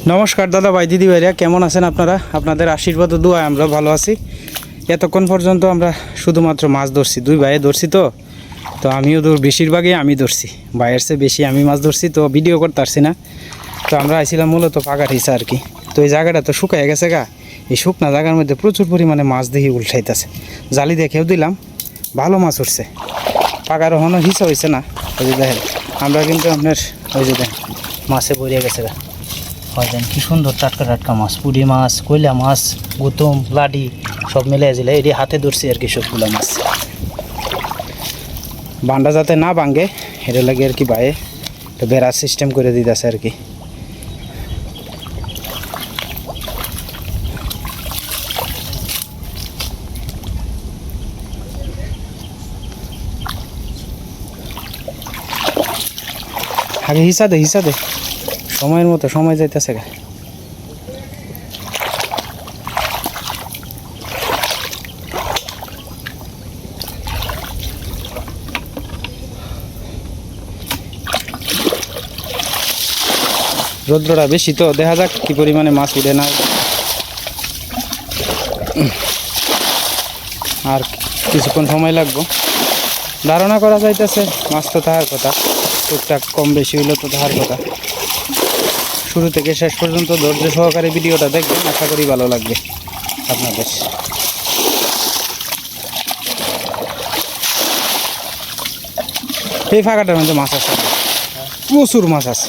নমস্কার দাদা ভাই দিদি ভাইরা, কেমন আছেন আপনারা? আপনাদের আশীর্বাদ ও দোয়ায় আমরা ভালো আছি। এতক্ষণ পর্যন্ত আমরা শুধুমাত্র মাছ ধরছি, দুই ভাইয়ে ধরছি। তো আমিও বেশিরভাগই আমি ধরছি, ভাইয়ের চেয়ে বেশি আমি মাছ ধরছি। তো ভিডিও করতে পারছি না। তো আমরা আইছিলাম মূলত পাকার হিসা আর কি। তো এই জায়গাটা তো শুকায় গেছে গা। এই শুকনা জায়গার মধ্যে প্রচুর পরিমাণে মাছ দেখি উল্টাইতেছে। জালি দেখেও দিলাম, ভালো মাছ উঠছে। পাকার ওখানে হিসা হয়েছে না। ওই যে দেখেন, আমরা কিন্তু আপনার ওই যে দেখেন মাছে ভরিয়ে গেছে গা। হয় দেন কি সুন্দর টাটকা টাটকা মাছ, পুঁটি মাছ, কয়লা মাছ, গুতুম, লাডি সব মিলে আসলে এটি হাতে ধরছি আর কি। সবগুলো মাছ বান্ডা যাতে না ভাঙে এটা লাগে আর কি। বাইরে তো বেড়ার সিস্টেম করে দিতেছে আর কি। আগে হিসা দে সময়ের মতো সময় যাইতেছে গা। রৌদ্রটা বেশি তো, দেখা যাক কি পরিমাণে মাছ উঠে না। আর কিছুক্ষণ সময় লাগবে। ধারণা করা যাইতেছে মাছ তো তাহার কথা, টুকটাক কম বেশি হইলে তো তাহার কথা। শুরু থেকে শেষ পর্যন্ত ধৈর্য সহকারে ভিডিওটা দেখবেন, আশা করি ভালো লাগবে আপনাদের। এই ফাঁকাটার মধ্যে মাছ আছে, প্রচুর মাছ আছে।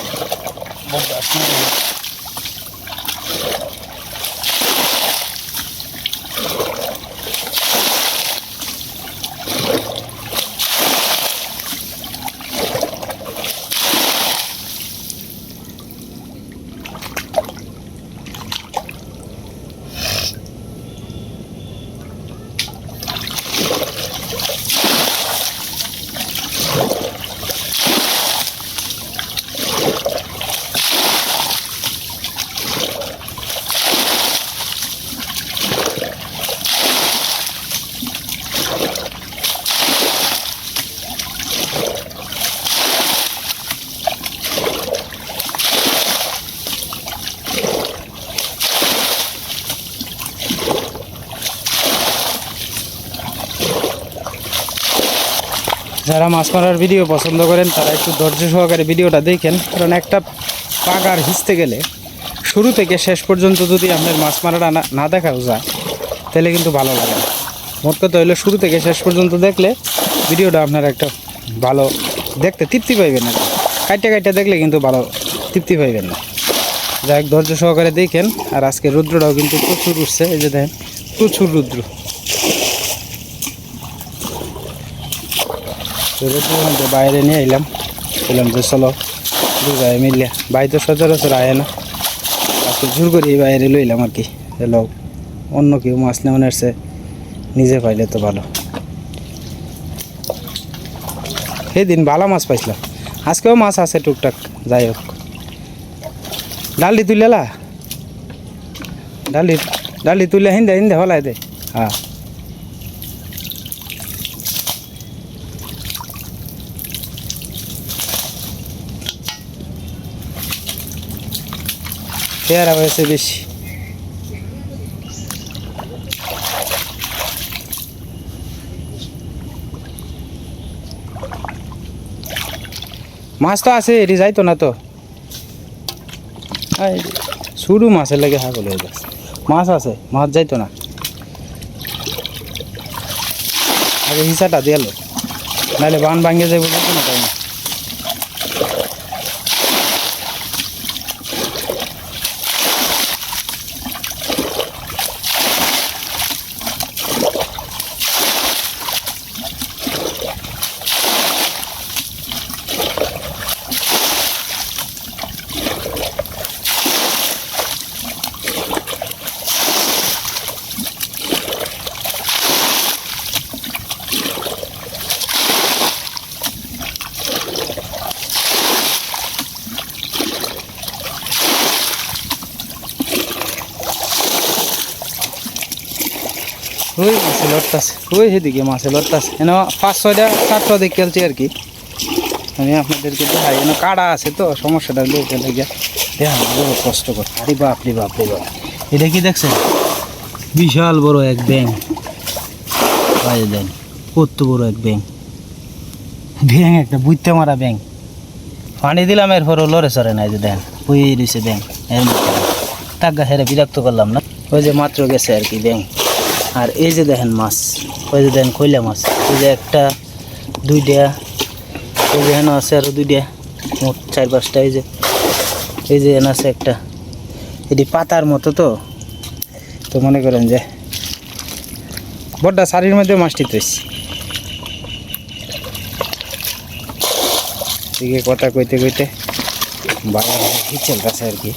যারা মাছ মারার ভিডিও পছন্দ করেন তারা একটু ধৈর্য সহকারে ভিডিওটা দেখেন, কারণ একটা পাগার হিঁচতে গেলে শুরু থেকে শেষ পর্যন্ত যদি আপনার মাছ মারাটা না দেখাও যায় তাহলে কিন্তু ভালো লাগে না। মোট কথা হইলে শুরু থেকে শেষ পর্যন্ত দেখলে ভিডিওটা আপনার একটা ভালো দেখতে তৃপ্তি পাইবেন না। কাইটা দেখলে কিন্তু ভালো তৃপ্তি পাইবেন না। যাই হোক, ধৈর্য সহকারে দেখেন। আর আজকে রৌদ্রটাও কিন্তু প্রচুর উঠছে, এই যে দেখেন প্রচুর রৌদ্র। বাইরে নিয়ে এলাম, বললাম যে চলো দুই ভাই মিললে। ভাই তো সচরাচর আয় না, আজকে জোর করে বাইরে লইলাম আর কি। লোক অন্য কেউ মাছ নেওয়ার আসছে, নিজে পাইলে তো ভালো। সেদিন ভালো মাছ পাইছিলাম, আজকেও মাছ আছে টুকটাক। যাই হোক, ডালি তুলেলা, ডালি তুলে হিন্দে হলাই দে। হ্যাঁ, পেয়ারা হয়েছে বেশি। মাছ তো আছে, এটি যাইতো না তো। শুরু মাছের লাগে হাগল হয়ে যাচ্ছে। মাছ আছে, মাছ যাইতো না। আগে হিসাটা দিয়ালো, নাহলে বান ভাঙিয়ে যাইব না তাই না। ওই মাছে লড়তাছে, ওই সেদিকে মাছে লড়তাছে। এনে 5-6টা 7টা দেখে খেলছি আর কি। আমি আপনাদেরকে দেখাই, এনে কাড়া আছে তো, সমস্যাটা লোকে লেগে বড় কষ্ট কর। আরে বাপ রে বাপ রে বাপ, এটা কি দেখছেন? বিশাল বড় এক ব্যাং। বাইরে দেন কত বড় এক ব্যাং। ব্যাং একটা বুঝতে মারা ব্যাং। পানি দিলাম এরপরও লড়ে চড়ে না। এই যে দেন ওই রয়েছে ব্যাং এর মধ্যে। টাকা হেরে বিরক্ত করলাম না। ওই যে মাত্র গেছে আর কি ব্যাং। আর এই যে দেখেন মাছ, ওই যে দেখেন কইলা মাছ। এই যে একটা, দুইটা, এই যে এখানে আছে আরো দুইটা, মোট 4-5টা। এই যে এখানে আছে একটা। এটি পাতার মতো তো মনে করেন যে বড়টা শাড়ির মধ্যে মাছটি তৈছি। দিকে কথা কইতে কইতে বাবা হিচেল কাছে আর কি।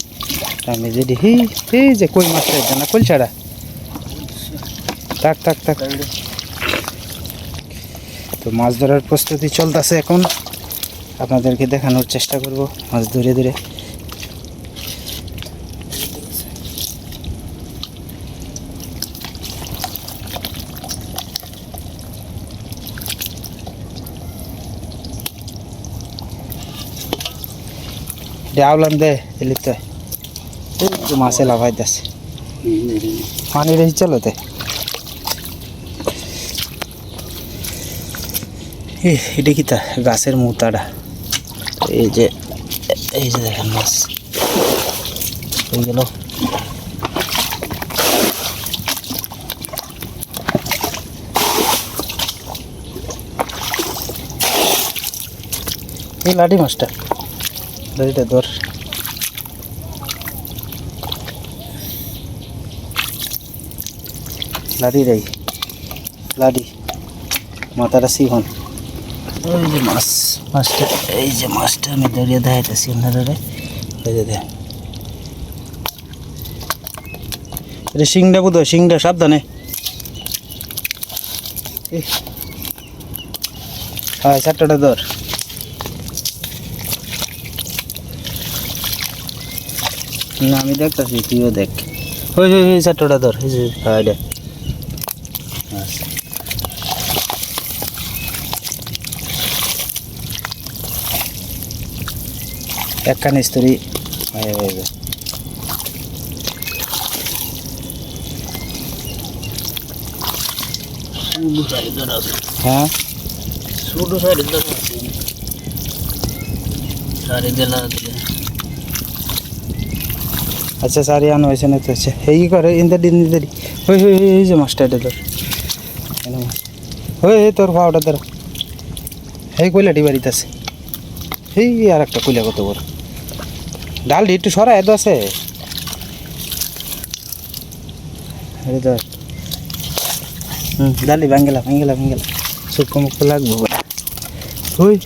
আমি যদি এই যে কই মাছটা এটা না, কলছাড়া। থাক থাক থাক। তো মাছ ধরার প্রস্তুতি চলতেছে এখন। আপনাদেরকে দেখানোর চেষ্টা করব মাছ ধরে ধরে। আওলান দে লিখতে মাছে লাভাইতেছে পানি রেখে চলোতে। এটা কি তা গাছের মুতাটা। এই যে দেখেন মাছ হয়ে গেল। এই লাঠি মাছটা, লাঠিটা ধর। লাঠি রে, লাঠি মাথাটা সিহন। ওই যে মাছটা, এই যে মাছটা আমি ধরিয়ে দেখাইতেছি আপনারা। এই যে দেখ, এটা শিংটা বোধ হয়, শিংটা সাবধানে। হ্যাঁ, 4টা ধর। না আমি দেখতেছি, তুইও দেখ। ওই 4টা ধর। এই যে হ্যাঁ, এটা একখানে স্তরি হয়ে যাবে। হ্যাঁ, ছোটো সাইডের ধর আছে, সারি দিলা দিলে। আচ্ছা সারি আনো হয়েছে না তো। আচ্ছা এই করে ইন্দারি। ওই এই যে মাছটা, এটা ধর। ওই তোর ভাওটা ধর। এই কইলাটি বাড়িতে আছে। এই আর একটা কইলা কত বড়। ডাল একটু সরাই এত আছে। ধর। ডালি ভাঙ্গেলা শুক্র মুখ লাগবো। ওই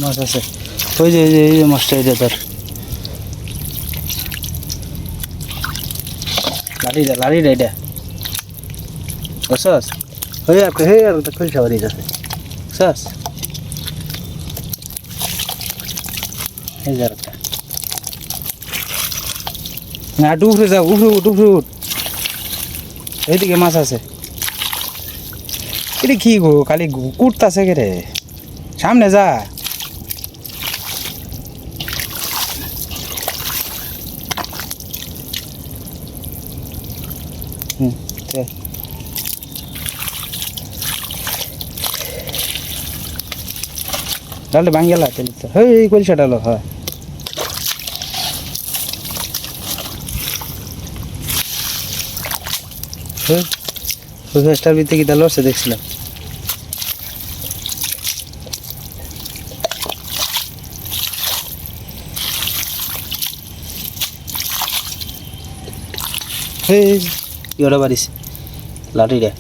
মাছ আছে। ওই যে এই যে মাছটা, এটা ধর। লাড়িটা এটা বুঝছস? ওই আর খুলছা বাড়ি যাচ্ছে বুঝছস? এই যে একটা না, উপরে যাও, উপরে উঠ। এইদিকে মাছ আছে। এটা কি গো, খালি কুটতাছে কে রে? সামনে যা। ডালটা ভাঙ্গেলা তেল তো। এই কলসা ডালো। হয় ওই ফেস্টার ভিতরে কি ডাল আছে দেখছিলাম। ইটা বাড়িস লাঠিটা,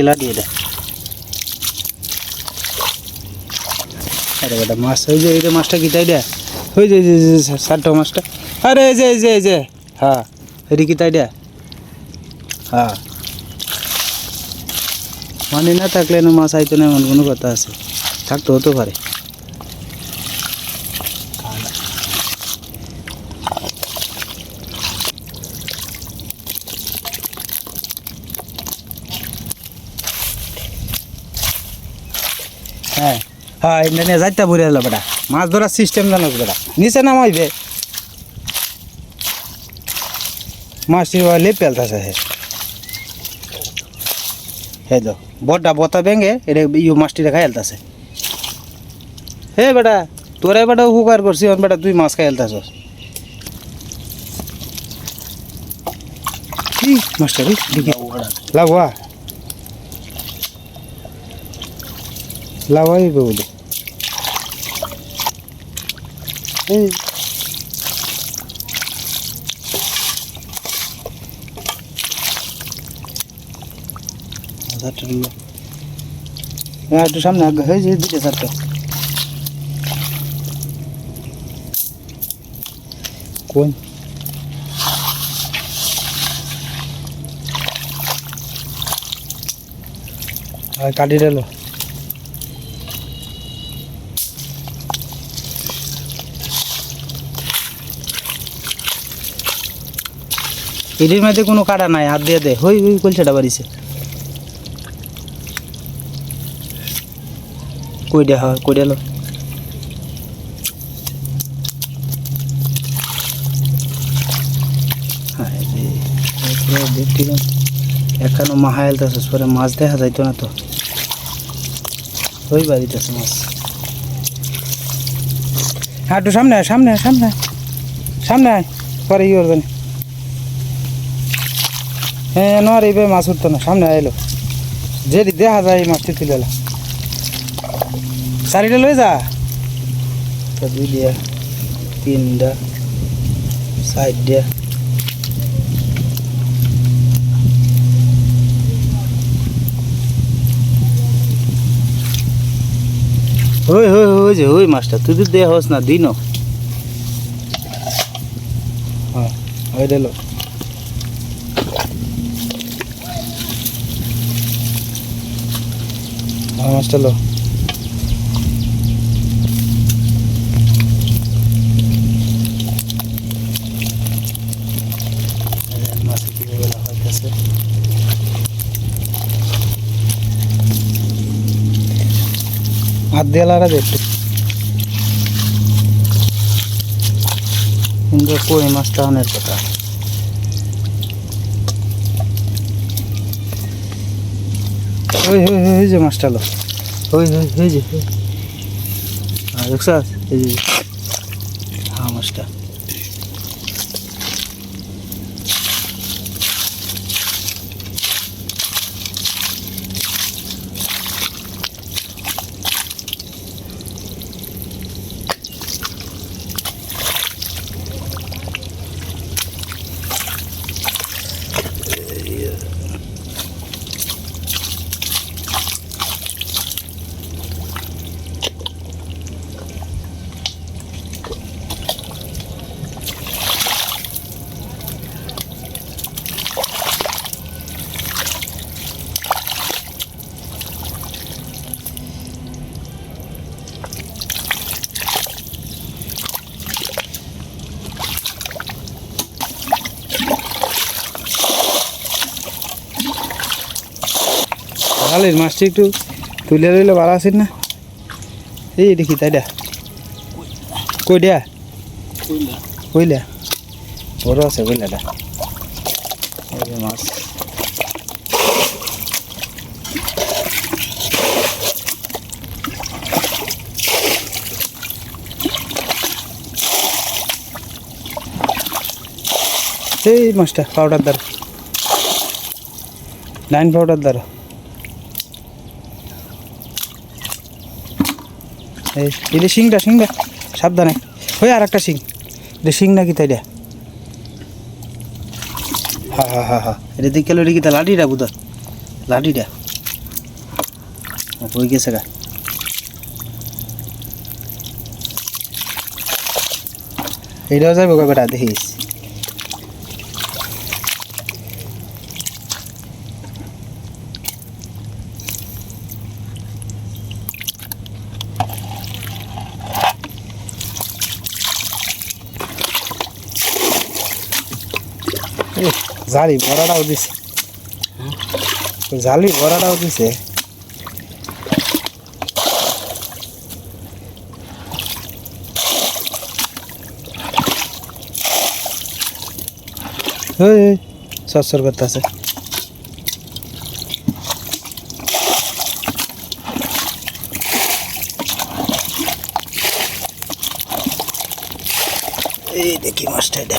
লাঠি এটা। আরে বেটা মাছ, ওই যে এইটা মাছটা কি তাই দেয়া। ওই যে 4টা মাছটা। আরে এই যে হ্যাঁ, এটি কি তাই দেয়া। হ্যাঁ, মানে না থাকলে না মাছ আইতো না, এমন কোনো কথা আছে? থাকতে হতে পারে। হ্যাঁ এটা নিয়ে যাইতে বুড়ে এলো বেটা মাছ ধরার সিস্টেম জানোস বেটা নিচে নামাইবে মাছটি লেপ ফেলতেছে হে তো বড়টা বতা ভেঙে এটা ইউ মাছটি খাই ফেলতেছে হে বেটা তোরা বেটা উপকার করছি বেটা তুই মাছ খাই ফেলতেছস কি মাছটা রে দেখি লাভা লাভাই বলে এই একটু সামনে হয়েছে দুটো চারটা কোন কাটি দিল এটির মধ্যে কোনো কাটা নাই হাত দিয়ে দে হই হই কলসাটা বাড়িছে কই দে হয় কই দিল এখানো মাহাইল তাছে পরে মাছ দেখা যাইতো না তো ওই বাড়িতেছে মাছ হ্যাঁ একটু সামনে সামনে সামনে সামনে পরে ই করবেন হ্যাঁ নয় এইভাবে মাছ উঠতো না সামনে এলো যেটি দেখা যায় এই মাছটি তুলে এলো চারিটা লয়ে যা দুই দিয়া তিনটা সাইড দিয়া ওই ওই ওই যে ওই মাছটা তুই তো দেয়া হস না দিনও হ্যাঁ ওই দিল মাছটা লো মাছে কি বেলা হইতেছে হাত দিয়ে লাড়া দে একটু কিন্তু কই মাছটা অনেক কথা ওই ওই যে মাছটা লো ওই ওই যে দেখছ এই যে হ্যাঁ মাছটা ভালোই মাছটি একটু তুলে রইলে ভালো আছিস না এই দেখি তাই দা কই দিয়া কইলা বড় আছে কইলাটা এই মাছ এই মাছটা পাউডার দার লাইন পাউডার দার এই শিংটা শিংটা সাবধানে ওই আর একটা শিং এটা শিং নাকি তাই রে হ্যাঁ হ্যাঁ হ্যাঁ হ্যাঁ এটা দিকে গেল এটা লাঠিটা বুধ লাঠিটা হয়ে গেছে গা এইটাও যাইব গা বেটা দেখিস জালি বড়াটাও দিছে জালি বড়াটাও দিছে সরসর করতেছে। এই দেখি মাছটা এটা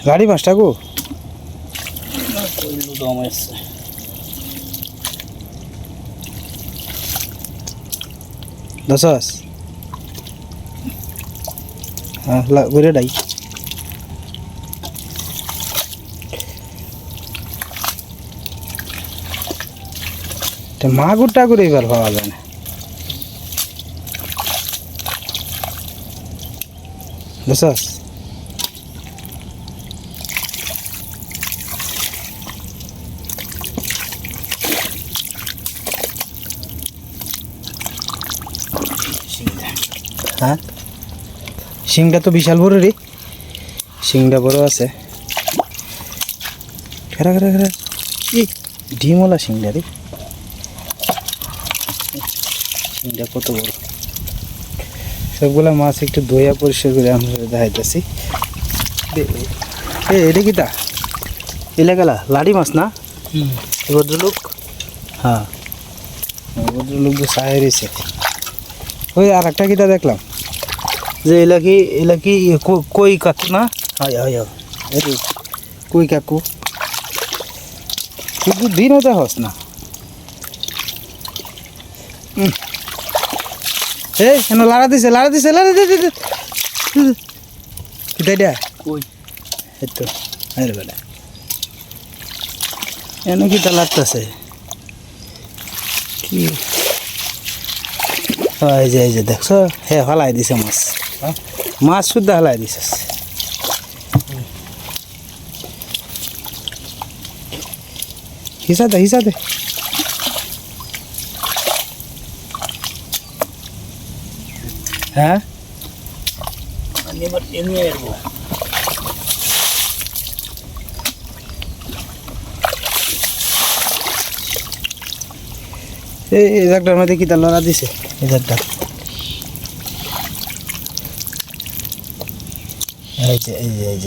গাড়ি মাছটা গো দম আসছে। দশাস হ্যাঁ ঘুরে ডাই মাগুর টাগুর এবার পাওয়া যায় না। দশাস হ্যাঁ শিংটা তো বিশাল বড় রে, শিংটা বড় আছে। খেরা খেরা খেরা ডিমওয়ালা শিংটা রে, শিংটা কত বড়। সবগুলা মাছ একটু ধোয়া পরিষ্কার করে আমরা দেখাইতেছি। এটা কি তা এলাকালা লাড়ি মাছ না ভদ্রলোক? হ্যাঁ ভদ্রলোক তো সাহেব রয়েছে। ওই আর একটা কিটা দেখলাম যে এলাকি কই কাকু না? হয় হয় কই কাকু কিন্তু দিনও তো হস না। এই কেন লাড়া দিছে কিটা কই এই তো আরে বেটা এন কিটা লাগতেছে কি? এই যে দেখছো হ্যাঁ হালাই দিছে মাছ, মাছ শুদ্ধ হালাই দিছে। হিসা দে হ্যাঁ এই জায়গাটার মধ্যে কি তার লড়া দিছে এই জায়গাটা। এই যে এই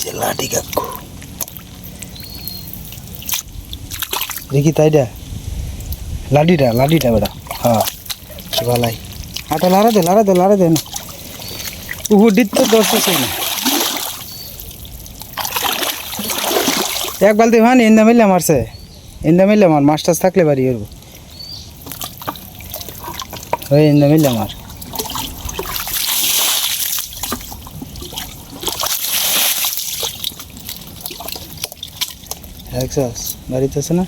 যে লাঠি কাকু দেখি তাইটা লাঠিটা বেটা হ্যাঁ ভালাই হাঁটা লাড়া দে না উহুডিত তো দশ আছে না। এক বালতি ভানি ইন্দা মিললে মারছে, ইন্দা মিললে মার মাছ টাছ থাকলে বাড়ি করবো। ওই ইন্দা মিললে মার দেখছস বাড়িতে আছে না?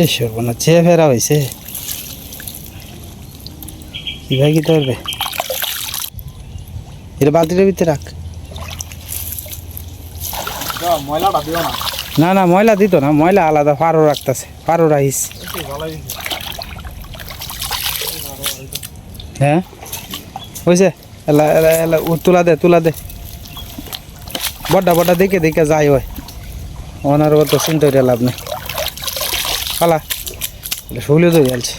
এ সর্বনা চেয়ে ফেরা হয়েছে কি ভাই কি করবে? এটা বালতিটার ভিতরে রাখ। না ময়লা দিত না, ময়লা আলাদা ফারো রাখতেছে, ফারো রাইস। হ্যাঁ হয়েছে তুলা দে বড্ডা দেখে যাই হয় ওনার তো চিন্তা করে লাভ নেই। পালা শুলে তো গেলছে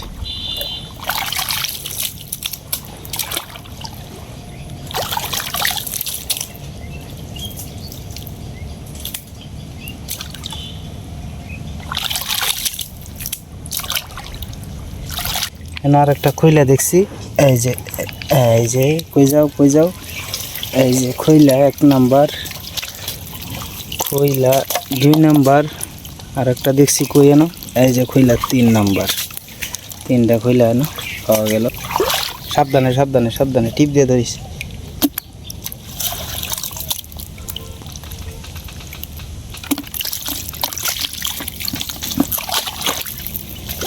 আর একটা খইলা দেখছি। এই যে কই যাও এই যে খইলা 1 নাম্বার, খইলা 2 নাম্বার, আর একটা দেখছি কই এনো এই যে খইলা 3 নাম্বার। তিনটা খুইলা না পাওয়া গেল। সাবধানে সাবধানে সাবধানে টিপ দিয়ে ধরিস।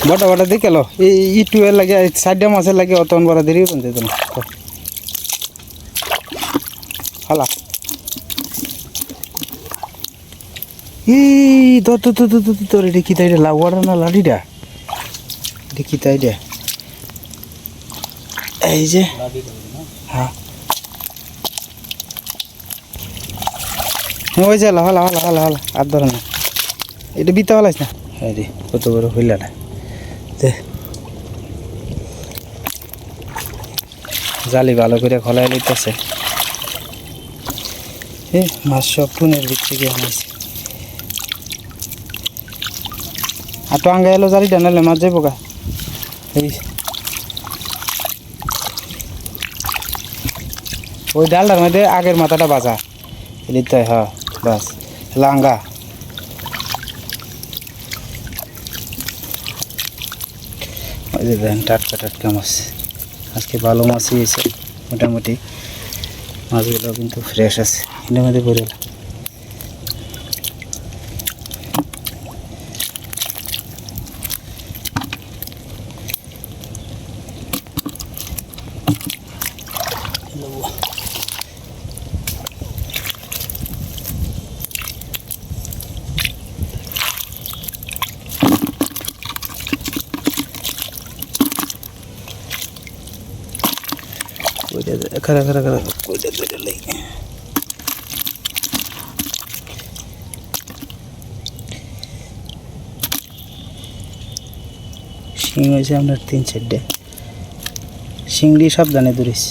বড় বড় দেখে লো এই টুয়েল লাগে সাইডে মাছের লাগে অত বড় দেরি বলতে তো না হালা এই তোর এটা কি তাই লাউয়ারা না লাডিটা এটা কি তাই রে এই যে হ্যাঁ ওই যে হালা হালা হালা হালা আর ধরে না এটা বিতা হলাইস না হ্যাঁ রে কত বড় হইলাটা জালি ভালো করে খোলাই লইতেছে মাছ সব টুনের ভিতরে গিয়ে আনাইছে আর তো আঙ্গা এলো জালিটা নাহলে মাছ যাইব গা এই ওই ডালটার মধ্যে আগের মাথাটা বাজা লিতে হ্যাঁ বাস লাঙ্গা ওই যে দেখেন টাটকা টাটকা মাছ আজকে ভালো মাছই এসে মোটামুটি মাছগুলো কিন্তু ফ্রেশ আছে এর মধ্যে পড়ে खरा खरा खरा শিং হয়েছে আপনার 3-4টে শিংড়ি সাবধানে ধরিস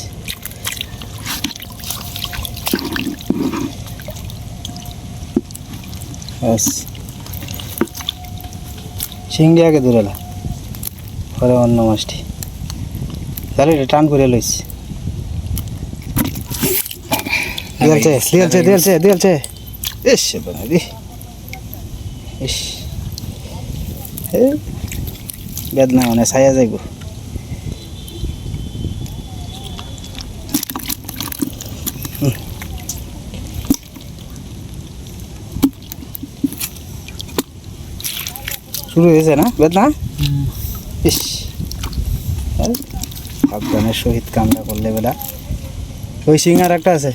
শিংড়ি আগে ধরেলা পরে অন্য মাছটি তাহলে এটা টান করে লইছি দিয়েছে ইস বানাবি ইস বেদনা মানে ছায়া যাইব শুরু হয়েছে না বেদনা ইস সাবধানের সহিত কামটা করলে বেলা ওই সিঙ্গার একটা আছে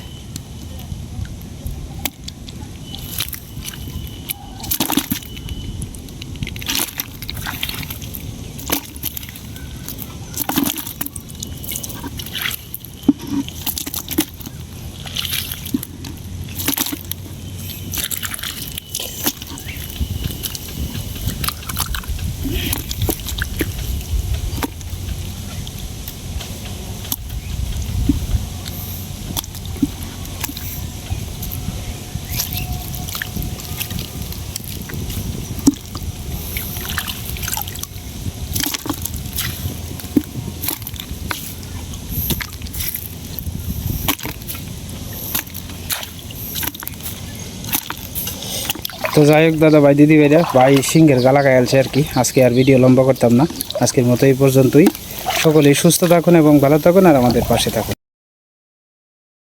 তো যাই হোক দাদা ভাই দিদি ভাইরা ভাই সিংহের গালা গায়ালছে আর কি আজকে আর ভিডিও লম্বা করতাম না আজকের মতো এই পর্যন্তই সকলেই সুস্থ থাকুন এবং ভালো থাকুন আর আমাদের পাশে থাকুন।